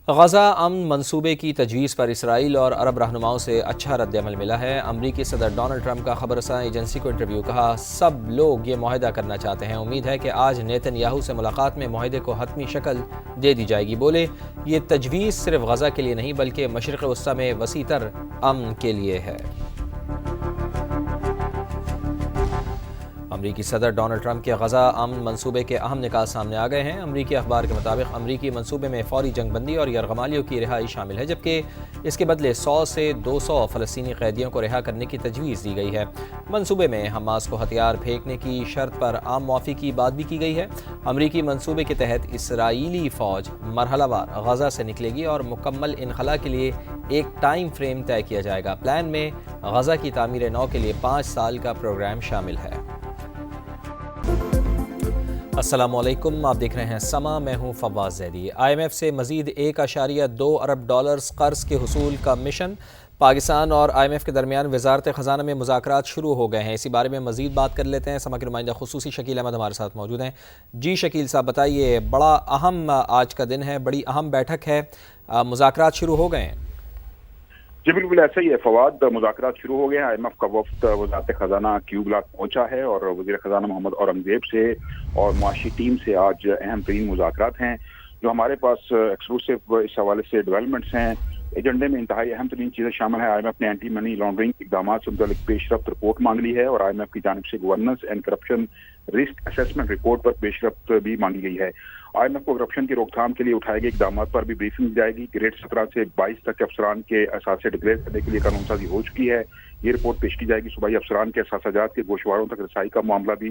गज़ा अमन मनसूबे की तजवीज़ पर इसराइल और अरब रहनुमाओं से अच्छा रद्दअमल मिला है। अमरीकी सदर डोनाल्ड ट्रंप का खबरसां एजेंसी को इंटरव्यू। कहा, सब लोग ये मुआहदा करना चाहते हैं। उम्मीद है कि आज नेतन्याहू से मुलाकात में मुआहदे को हतमी शक्ल दे दी जाएगी। बोले, ये तजवीज़ सिर्फ गज़ा के लिए नहीं बल्कि मशरिक़ वस्ता में वसीतर अमन के लिए है। अमरीकी सदर डोनाल्ड ट्रंप के गज़ा अमन मनसूबे के अहम निकात सामने आ गए हैं। अमरीकी अखबार के मुताबिक अमरीकी मनसूबे में फौरी जंगबंदी और यरगमालियों की रिहाई शामिल है, जबकि इसके बदले 100 से 200 फ़लस्तीनी कैदियों को रिहा करने की तजवीज़ दी गई है। मनसूबे में हमास को हथियार फेंकने की शर्त पर आम मुआफ़ी की बात भी की गई है। अमरीकी मनसूबे के तहत इसराइली फ़ौज मरहलावार गज़ा से निकलेगी और मुकम्मल इनखला के लिए एक टाइम फ्रेम तय किया जाएगा। प्लान में गज़ा की तामीर नौ के लिए 5 साल का प्रोग्राम शामिल है। अस्सलामुअलैकुम, आप देख रहे हैं समा, मैं हूं फवाद ज़ैदी। IMF से मज़ीद 1.2 अरब डॉलर्स कर्ज के हुसूल का मिशन। पाकिस्तान और IMF के दरमियान वजारत ख़जाना में मुज़ाकरात शुरू हो गए हैं। इसी बारे में मज़ीद बात कर लेते हैं। समा के नुमाइंदा खुसूसी शकील अहमद हमारे साथ मौजूद हैं। जी शकील साहब, बताइए, बड़ा अहम आज का दिन है, बड़ी अहम बैठक है, मुज़ाकरात शुरू हो गए हैं? जी बिल्कुल ऐसा ही है फवाद, मुज़ाकरात शुरू हो गए हैं। IMF का वफ्द वज़ारत ख़जाना क्यू ब्लॉक पहुंचा है और वज़ीर ख़जाना मोहम्मद औरंगज़ेब से और मुआशी टीम से आज अहम तरीन मुज़ाकरात हैं। जो हमारे पास एक्सक्लूसिव इस हवाले से डेवलपमेंट्स हैं, एजेंडे में इंतहाई अहम तरीन चीज़ें शामिल है। IMF ने एंटी मनी लॉन्ड्रिंग इकदाम से मुतालिक पेशरफ्त रिपोर्ट मांग ली है और IMF की जानिब से governance and corruption risk assessment report पर पेशरफ्त भी मांगी गई है। IMF को करप्शन की रोकथाम के लिए उठाए गए इकदाम पर भी ब्रीफिंग दी जाएगी। ग्रेड 17 से 22 तक अफसरान के असासे डिक्लेयर करने के लिए कानून साजी हो चुकी है। ये रिपोर्ट पेश की जाएगी। सूबाई अफसरान के असासाजात के गोशवारों तक रसाई का मामला भी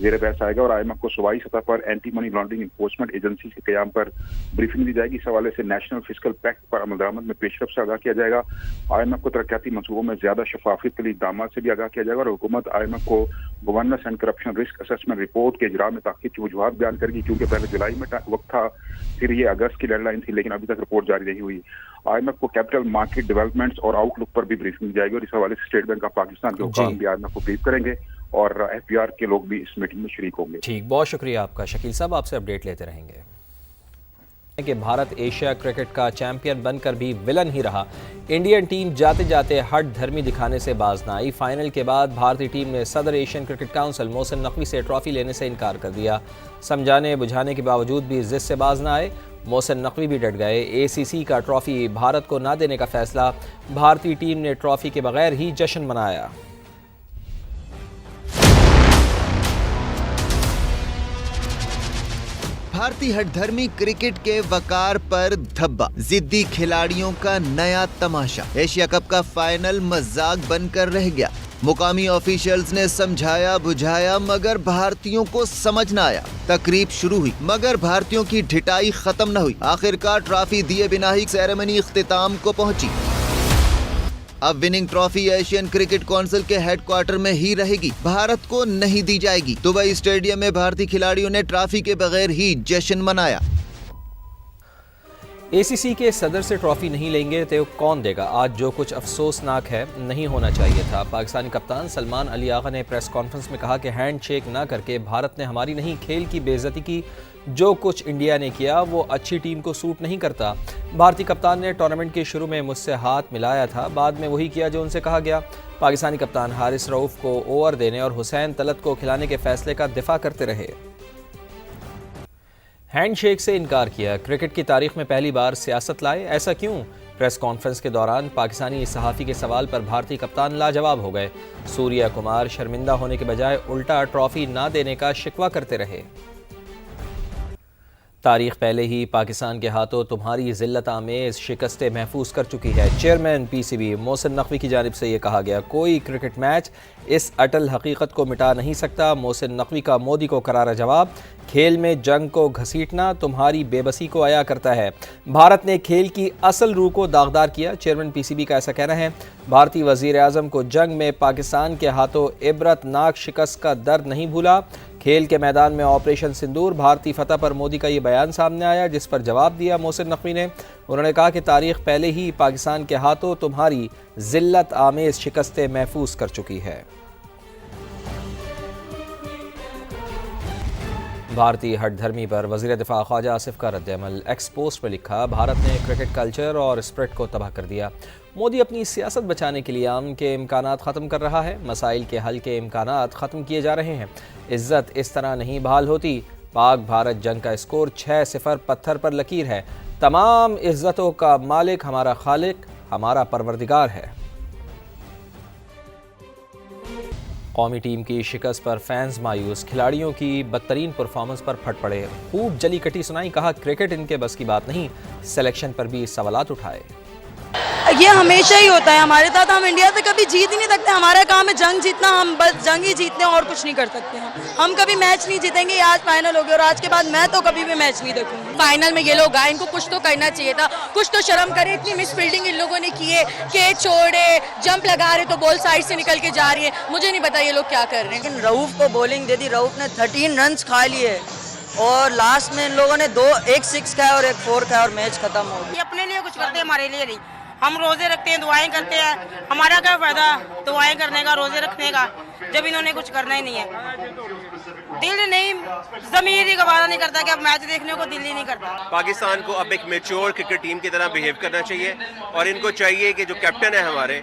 ज़ेर बहस आएगा और IMF को सूबाई सतह पर anti money laundering enforcement agency के क़याम पर ब्रीफिंग दी जाएगी। इस हवाले से नेशनल फिस्कल पैक्ट पर अमल दरामद में पेशरफ से आगाह किया जाएगा। IMF को तरक्याती मनसूबों में ज्यादा शफाफियत के लिए इकदाम से भी आगाह किया जाएगा और हुकूमत IMF को governance and corruption risk assessment report के इजरा में ताक़ीद की वजूहात बयान करेगी, क्योंकि पहले जुलाई में वक्त था, फिर ये अगस्त की डेडलाइन थी, लेकिन अभी तक रिपोर्ट जारी नहीं हुई। IMF को कैपिटल मार्केट डेवलपमेंट्स और आउटलुक पर भी ब्रीफिंग दी जाएगी और इस हवाले से स्टेट बैंक ऑफ पाकिस्तान के हुक्काम भी IMF को ब्रीफ करेंगे और FPR के लोग भी इस मीटिंग में शरीक होंगे। ठीक, बहुत शुक्रिया आपका शकील साहब, आपसे अपडेट लेते रहेंगे। कि भारत एशिया क्रिकेट का चैंपियन बनकर भी विलन ही रहा। इंडियन टीम जाते जाते हट धर्मी दिखाने से बाज न आई। फाइनल के बाद भारतीय टीम ने सदर Asian cricket council Mohsin Naqvi से ट्रॉफी लेने से इनकार कर दिया। समझाने बुझाने के बावजूद भी जिद से बाज न आए। मोहसिन नकवी भी डट गए। ACC का ट्रॉफी भारत को न देने का फैसला। भारतीय टीम ने ट्रॉफी के बगैर ही जश्न मनाया। भारतीय हठधर्मी क्रिकेट के वकार पर धब्बा, जिद्दी खिलाड़ियों का नया तमाशा। एशिया कप का फाइनल मजाक बनकर रह गया। मुकामी ऑफिशियल्स ने समझाया बुझाया मगर भारतीयों को समझ न आया। तकरीब शुरू हुई मगर भारतीयों की ढिठाई खत्म न हुई। आखिरकार ट्रॉफी दिए बिना ही सेरेमनी इख्तिताम को पहुंची। अब winning trophy Asian cricket council के हेडक्वार्टर में ही रहेगी, भारत को नहीं दी जाएगी। दुबई स्टेडियम में भारतीय खिलाड़ियों ने ट्रॉफी के बगैर ही जश्न मनाया। ACC के सदर से ट्रॉफी नहीं लेंगे तो कौन देगा? आज जो कुछ अफसोसनाक है, नहीं होना चाहिए था। पाकिस्तानी कप्तान सलमान अली आगा ने प्रेस कॉन्फ्रेंस में कहा कि हैंड शेक ना करके भारत ने हमारी नहीं, खेल की बेइज्जती की। जो कुछ इंडिया ने किया वो अच्छी टीम को सूट नहीं करता। भारतीय कप्तान ने टूर्नामेंट के शुरू में मुझसे हाथ मिलाया था, बाद में वही किया जो उनसे कहा गया। पाकिस्तानी कप्तान हारिस रऊफ को ओवर देने और हुसैन तलत को खिलाने के फैसले का दिफा करते रहे। हैंडशेक से इनकार किया। क्रिकेट की तारीख में पहली बार सियासत लाए, ऐसा क्यों? प्रेस कॉन्फ्रेंस के दौरान पाकिस्तानी सहाफ़ी के सवाल पर भारतीय कप्तान लाजवाब हो गए। सूर्या कुमार शर्मिंदा होने के बजाय उल्टा ट्रॉफी ना देने का शिकवा करते रहे। तारीख पहले ही पाकिस्तान के हाथों तुम्हारी जिल्लत आमेज शिकस्तें महफूज कर चुकी है। चेयरमैन PCB मोहसिन नकवी की जानिब से ये कहा गया। कोई क्रिकेट मैच इस अटल हकीकत को मिटा नहीं सकता। मोहसिन नकवी का मोदी को करारा जवाब। खेल में जंग को घसीटना तुम्हारी बेबसी को आया करता है। भारत ने खेल की असल रूह को दागदार किया। चेयरमैन PCB का ऐसा कहना है। भारतीय वज़ीर आज़म को जंग में पाकिस्तान के हाथों इबरतनाक शिकस्त का दर्द नहीं भूला। खेल के मैदान में ऑपरेशन सिंदूर, भारतीय फतह पर मोदी का ये बयान सामने आया, जिस पर जवाब दिया मोहसिन नकवी ने। उन्होंने कहा कि तारीख पहले ही पाकिस्तान के हाथों तुम्हारी जिल्लत आमेज शिकस्तें महफूज कर चुकी है। भारतीय हठधर्मी पर वज़ीर दिफा ख्वाजा आसिफ का रद्द-ए-अमल। एक्स पोस्ट पर लिखा, भारत ने क्रिकेट कल्चर और स्पिरिट को तबाह कर दिया। मोदी अपनी सियासत बचाने के लिए अमन के इम्कानात ख़त्म कर रहा है। मसाइल के हल के इम्कानात ख़त्म किए जा रहे हैं। इज्जत इस तरह नहीं बहाल होती। पाक भारत जंग का स्कोर 6-0 पत्थर पर लकीर है। तमाम इज्जतों का मालिक हमारा खालिक, हमारा परवरदिगार है। कौमी टीम की शिकस्त पर फैंस मायूस। खिलाड़ियों की बदतरीन परफॉर्मेंस पर फट पड़े। खूब जली कटी सुनाई, कहा क्रिकेट इनके बस की बात नहीं। सिलेक्शन पर भी सवालात उठाए। ये हमेशा ही होता है हमारे साथ। हम इंडिया से कभी जीत ही नहीं सकते। हमारा काम है जंग जीतना, हम बस जंग ही जीतते हैं और कुछ नहीं कर सकते हैं। हम कभी मैच नहीं जीतेंगे। आज फाइनल हो गया और आज के बाद मैं तो कभी भी मैच नहीं देखूंगी। फाइनल में ये लोग आए, इनको कुछ तो करना चाहिए था, कुछ तो शर्म करे। इतनी मिस फील्डिंग इन लोगों ने की है, कैच छोड़े, जंप लगा रहे तो बॉल साइड से निकल के जा रही है। मुझे नहीं पता ये लोग क्या कर रहे हैं। लेकिन रऊफ को बॉलिंग दे दी। रऊफ ने 13 रन खा लिए और लास्ट में इन लोगों ने एक 6 खाया और एक 4 खाया और मैच खत्म हो गया। अपने लिए कुछ करते हैं, हमारे लिए नहीं। हम रोजे रखते हैं, दुआएं करते हैं, हमारा क्या फायदा दुआएं करने का, रोजे रखने का, जब इन्होंने कुछ करना ही नहीं है। दिल नहीं, ज़मीर ही गवारा नहीं करता कि अब मैच देखने को दिल ही नहीं करता। पाकिस्तान को अब एक मैच्योर क्रिकेट टीम की तरह बिहेव करना चाहिए और इनको चाहिए कि जो कैप्टन है हमारे,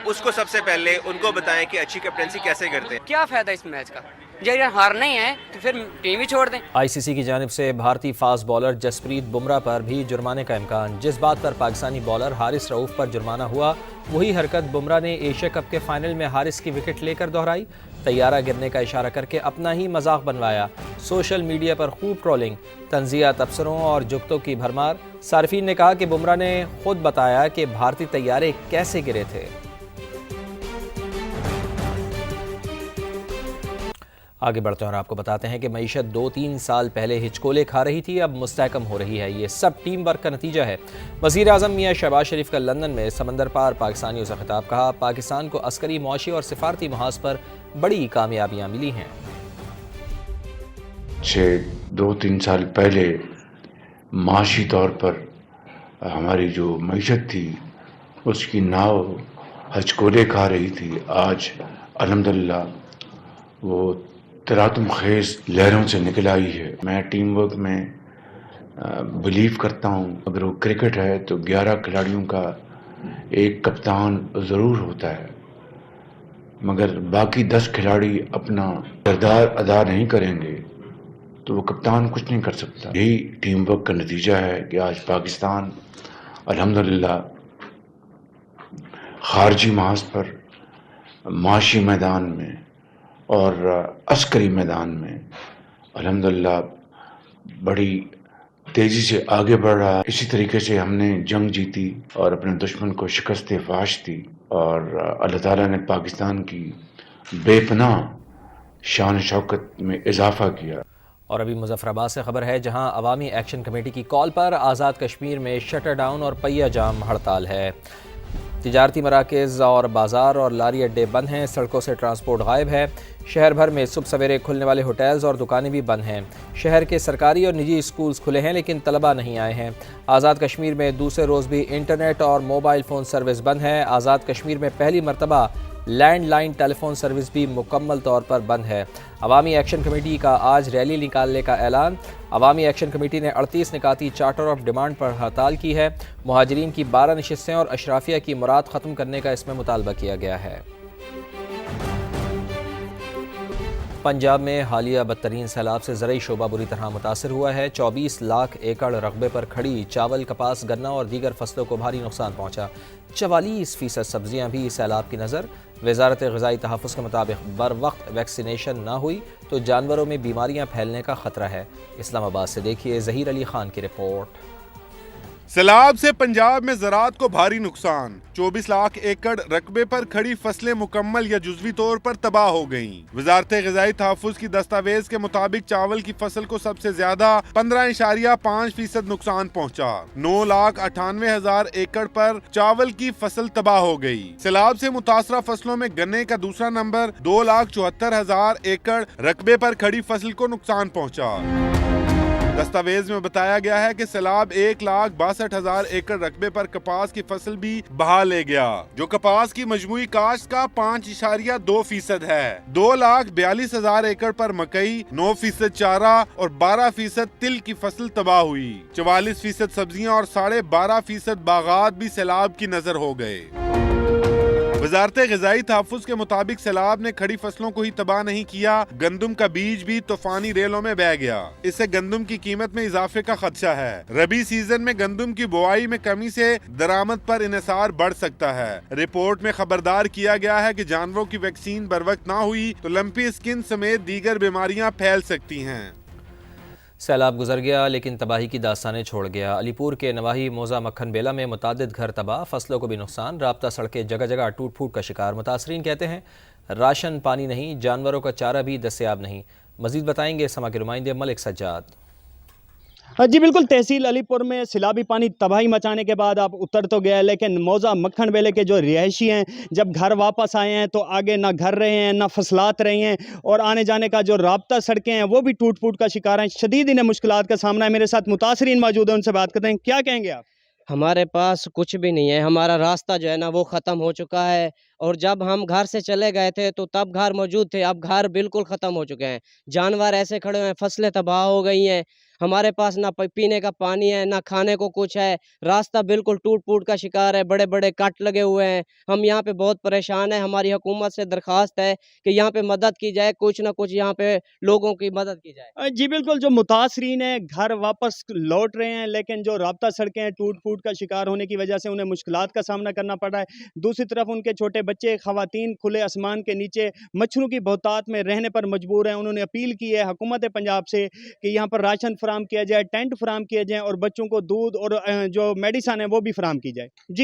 उसको सबसे पहले उनको बताएं कि अच्छी कैप्टनसी कैसे करते हैं। क्या फायदा इस मैच का, जब हारना ही है तो फिर टीम ही छोड़ दें। आईसीसी की जानिब से भारतीय फास्ट बॉलर जसप्रीत बुमराह पर भी जुर्माने का इम्कान। जिस बात पर पाकिस्तानी बॉलर हारिस रऊफ पर जुर्माना हुआ, वही हरकत बुमराह ने एशिया कप के फाइनल में हारिस की विकेट लेकर दोहराई। तैयारा गिरने का इशारा करके अपना ही मजाक बनवाया। सोशल मीडिया पर खूब ट्रोलिंग, तंजिया तबसरों और जुगतों की भरमार। सार्फिन ने कहा कि बुमराह ने खुद बताया कि भारतीय तैयारे कैसे गिरे थे। आगे बढ़ते हैं और आपको बताते हैं कि मईशत 2-3 साल पहले हिचकोले खा रही थी, अब मुस्तहकम हो रही है। ये सब टीम वर्क का नतीजा है। वज़ीर आज़म मियां शहबाज शरीफ का लंदन में समंदर पार पाकिस्तानियों से खिताब। कहा, पाकिस्तान को अस्करी, मुआशी और सिफारती महाज पर बड़ी कामयाबियाँ मिली हैं। 2-3 साल पहले माशी तौर पर हमारी जो मईशत थी उसकी नाव हचकोले खा रही थी। आज अल्हम्दुलिल्लाह वो तरातुम खेज लहरों से निकल आई है। मैं टीम वर्क में बिलीव करता हूँ। अगर वो क्रिकेट है तो 11 खिलाड़ियों का एक कप्तान ज़रूर होता है, मगर बाकी 10 खिलाड़ी अपना किरदार अदा नहीं करेंगे तो वो कप्तान कुछ नहीं कर सकता। यही टीम वर्क का नतीजा है कि आज पाकिस्तान अल्हम्दुलिल्लाह खारजी महाज पर, माशी मैदान में और अस्करी मैदान में अल्हम्दुलिल्लाह बड़ी तेज़ी से आगे बढ़ रहा है। इसी तरीके से हमने जंग जीती और अपने दुश्मन को शिकस्त फाश दी और अल्लाह ताला ने पाकिस्तान की बेपनाह शान शौकत में इजाफा किया। और अभी मुजफ्फराबाद से खबर है, जहां अवामी एक्शन कमेटी की कॉल पर आज़ाद कश्मीर में शटर डाउन और पहिया जाम हड़ताल है। तिजारती मराकज़ और बाज़ार और लारी अड्डे बंद हैं। सड़कों से ट्रांसपोर्ट गायब है। शहर भर में सुबह सवेरे खुलने वाले होटल्स और दुकानें भी बंद हैं। शहर के सरकारी और निजी स्कूल्स खुले हैं लेकिन तलबा नहीं आए हैं। आज़ाद कश्मीर में दूसरे रोज़ भी इंटरनेट और मोबाइल फ़ोन सर्विस बंद है। आज़ाद कश्मीर में पहली मरतबा लैंडलाइन टेलीफोन सर्विस भी मुकम्मल तौर पर बंद है। अवामी एक्शन कमेटी का आज रैली निकालने का ऐलान। अवामी एक्शन कमेटी ने 38 निकाती चार्टर ऑफ डिमांड पर हड़ताल की है। मुहाजिरीन की 12 नशिस्तें और अशराफिया की मुराद ख़त्म करने का इसमें मुतालबा किया गया है। पंजाब में हालिया बदतरीन सैलाब से ज़रई शोबा बुरी तरह मुतासर हुआ है। 24 लाख एकड़ रकबे पर खड़ी चावल, कपास, गन्ना और दीगर फसलों को भारी नुकसान पहुँचा। 44% सब्जियाँ भी सैलाब की नज़र। वज़ारत ग़िज़ाई तहफ़्फ़ुज़ के मुताबिक बर वक्त वैक्सीनेशन ना हुई तो जानवरों में बीमारियाँ फैलने का ख़तरा है। इस्लामाबाद से देखिए ज़हीर अली खान की रिपोर्ट। सैलाब से पंजाब में ज़राअत को भारी नुकसान। 24 लाख एकड़ रकबे पर खड़ी फसलें मुकम्मल या जुज़वी तौर पर तबाह हो गईं। वज़ारत ग़िज़ाई तहफ़्फ़ुज़ की दस्तावेज के मुताबिक चावल की फसल को सबसे ज्यादा 15.5% नुकसान पहुँचा। 9,98,000 एकड़ पर चावल की फसल तबाह हो गई। सैलाब से मुतासरा फसलों में गन्ने का दूसरा नंबर 2,74,000 एकड़ रकबे पर खड़ी फसल को नुकसान पहुँचा। दस्तावेज में बताया गया है कि सैलाब 1,62,000 एकड़ रकबे पर कपास की फसल भी बहा ले गया, जो कपास की मजमूई काश्त का 5.2% है। 2,42,000 एकड़ पर मकई, 9% चारा और 12% तिल की फसल तबाह हुई। 44% सब्जियां और 12.5% बागात भी सैलाब की नजर हो गए। वजारत ग़िज़ाई तहफ़्फ़ुज़ के मुताबिक सैलाब ने खड़ी फसलों को ही तबाह नहीं किया, गंदम का बीज भी तूफानी रेलों में बह गया। इससे गंदम की कीमत में इजाफे का खदशा है। रबी सीजन में गंदम की बुआई में कमी से दरामद पर इन्हिसार बढ़ सकता है। रिपोर्ट में खबरदार किया गया है कि जानवरों की वैक्सीन बर वक्त ना हुई तो लंपी स्किन समेत दीगर बीमारियां फैल सकती हैं। सैलाब गुजर गया लेकिन तबाही की दास्तानें छोड़ गया। अलीपुर के नवाही मोजा मक्खन बेला में मुतादिद घर तबाह, फसलों को भी नुकसान, राब्ता सड़कें जगह जगह टूट फूट का शिकार। मुतासरीन कहते हैं राशन पानी नहीं, जानवरों का चारा भी दस्तयाब नहीं। मजीद बताएंगे समा के नुमाइंदे मलिक सज्जाद। जी बिल्कुल, तहसील अलीपुर में सैलाबी पानी तबाही मचाने के बाद अब उतर तो गया है, लेकिन मौजा मक्खन बेले के जो रिहायशी हैं जब घर वापस आए हैं तो आगे ना घर रहे हैं ना फसलात रहे हैं, और आने जाने का जो राब्ता सड़कें हैं वो भी टूट फूट का शिकार हैं। शदीद इन्हें मुश्किलात का सामना है। मेरे साथ मुतासरीन मौजूद हैं, उनसे बात करते हैं। क्या कहेंगे आप? हमारे पास कुछ भी नहीं है, हमारा रास्ता जो है ना वो ख़त्म हो चुका है, और जब हम घर से चले गए थे तो तब घर मौजूद थे, अब घर बिल्कुल ख़त्म हो चुके हैं। जानवर ऐसे खड़े हुए हैं, फसलें तबाह हो गई हैं, हमारे पास ना पीने का पानी है ना खाने को कुछ है, रास्ता बिल्कुल टूट फूट का शिकार है, बड़े बड़े कट लगे हुए हैं। हम यहाँ पे बहुत परेशान हैं। हमारी हुकूमत से दरख्वास्त है कि यहाँ पे मदद की जाए, कुछ ना कुछ यहाँ पे लोगों की मदद की जाए। जी बिल्कुल, जो मुतासरीन है घर वापस लौट रहे हैं, लेकिन जो राब्ता सड़कें हैं टूट फूट का शिकार होने की वजह से उन्हें मुश्किलात का सामना करना पड़ रहा है। दूसरी तरफ उनके छोटे बच्चे, खवातीन खुले आसमान के नीचे मच्छरों की बहुतात में रहने पर मजबूर हैं। उन्होंने अपील की है हुकूमत पंजाब से कि यहाँ पर राशन फराम किया जाए, टेंट फराम किए जाए और बच्चों को दूध और जो मेडिसन है वो भी फराम की जाए। जी।